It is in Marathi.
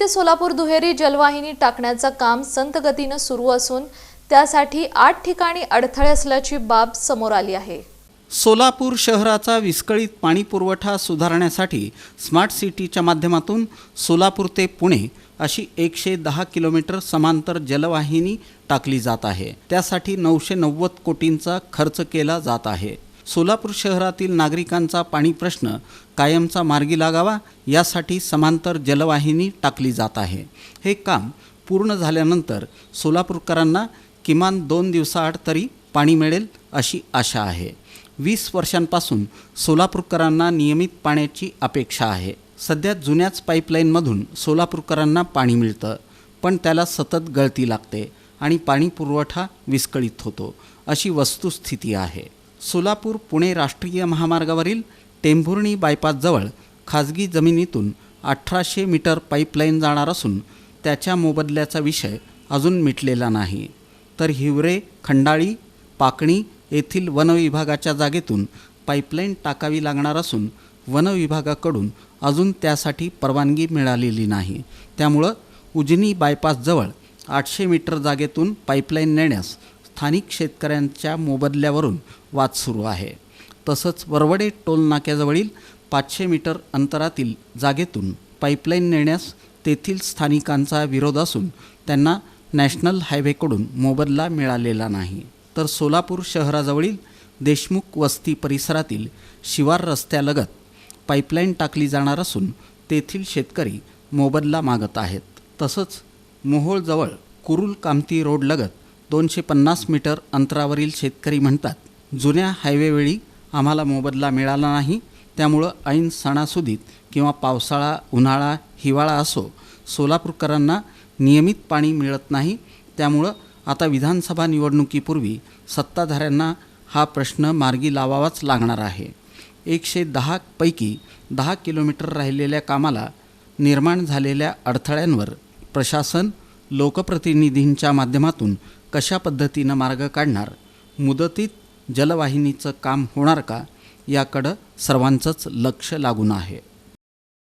ते सोलापूर दुहेरी जलवाहिनी टाकण्याचं काम संत गतीने सुरू असून त्यासाठी 8 ठिकाणी अडथळे असल्याची बाब समोर आली आहे। सोलापूर शहराचा विस्कळीत पाणी पुरवठा सुधारण्यासाठी स्मार्ट सिटीच्या माध्यमातून सोलापूर ते पुणे अशी 110 किलोमीटर समांतर जलवाहिनी टाकली जात आहे। त्यासाठी 990 कोटींचा खर्च केला जात आहे। सोलापूर शहरातील नागरिकांचा पाणी प्रश्न कायमचा मार्गी लागावा यासाठी समांतर जलवाहिनी टाकली जात आहे। हे काम पूर्ण झाल्यानंतर सोलापूरकरांना किमान 2 दिवसाआड तरी पाणी मिळेल अशी आशा आहे। 20 वर्षांपासून सोलापूरकरांना नियमित पाण्याची अपेक्षा आहे। सध्या जुन्याच पाईपलाईनमधून सोलापूरकरांना पाणी मिळतं, पण त्याला सतत गळती लागते आणि पाणी पुरवठा विस्कळीत होतो अशी वस्तुस्थिती आहे। सोलापूर पुणे राष्ट्रीय महामार्गावरील टेंभुर्णी बायपासजवळ खाजगी जमिनीतून 1800 मीटर पाईपलाईन जाणार असून त्याच्या मोबदल्याचा विषय अजून मिटलेला नाही। तर हिवरे, खंडाळी, पाकणी येथील वन विभागाच्या जागेतून पाईपलाईन टाकावी लागणार असून वन विभागाकडून अजून त्यासाठी परवानगी मिळालेली नाही। त्यामुळं उजनी बायपासजवळ 800 मीटर जागेतून पाईपलाईन नेण्यास स्थानिक शेतकऱ्यांच्या मोबदल्यावरून वाद सुरू आहे। तसंच वरवडे टोल नाक्याजवळील 500 मीटर अंतरातील जागेतून पाईपलाईन नेण्यास तेथील स्थानिकांचा विरोध असून त्यांना नॅशनल हायवेकडून मोबदला मिळालेला नाही। तर सोलापूर शहराजवळील देशमुख वस्ती परिसरातील शिवार रस्त्यालगत पाईपलाईन टाकली जाणार असून तेथील शेतकरी मोबदला मागत आहेत। तसंच मोहोळजवळ कुरुल कामती रोडलगत 250 मीटर अंतरावरील शेतकरी म्हणतात, जुन्या हायवेवेळी आम्हाला मोबदला मिळाला नाही, त्यामुळं ऐन सणासुदीत किंवा पावसाळा, उन्हाळा, हिवाळा असो सोलापूरकरांना नियमित पाणी मिळत नाही। त्यामुळं आता विधानसभा निवडणुकीपूर्वी सत्ताधाऱ्यांना हा प्रश्न मार्गी लावावाच लागणार आहे। 110 पैकी 10 किलोमीटर राहिलेल्या कामाला निर्माण झालेल्या अडथळ्यांवर प्रशासन, लोकप्रतिनिधींच्या माध्यमातून कशा पद्धतीनं मार्ग काढणार, मुदतीत जलवाहिनीचं काम होणार का याकडं सर्वांचंच लक्ष लागून आहे।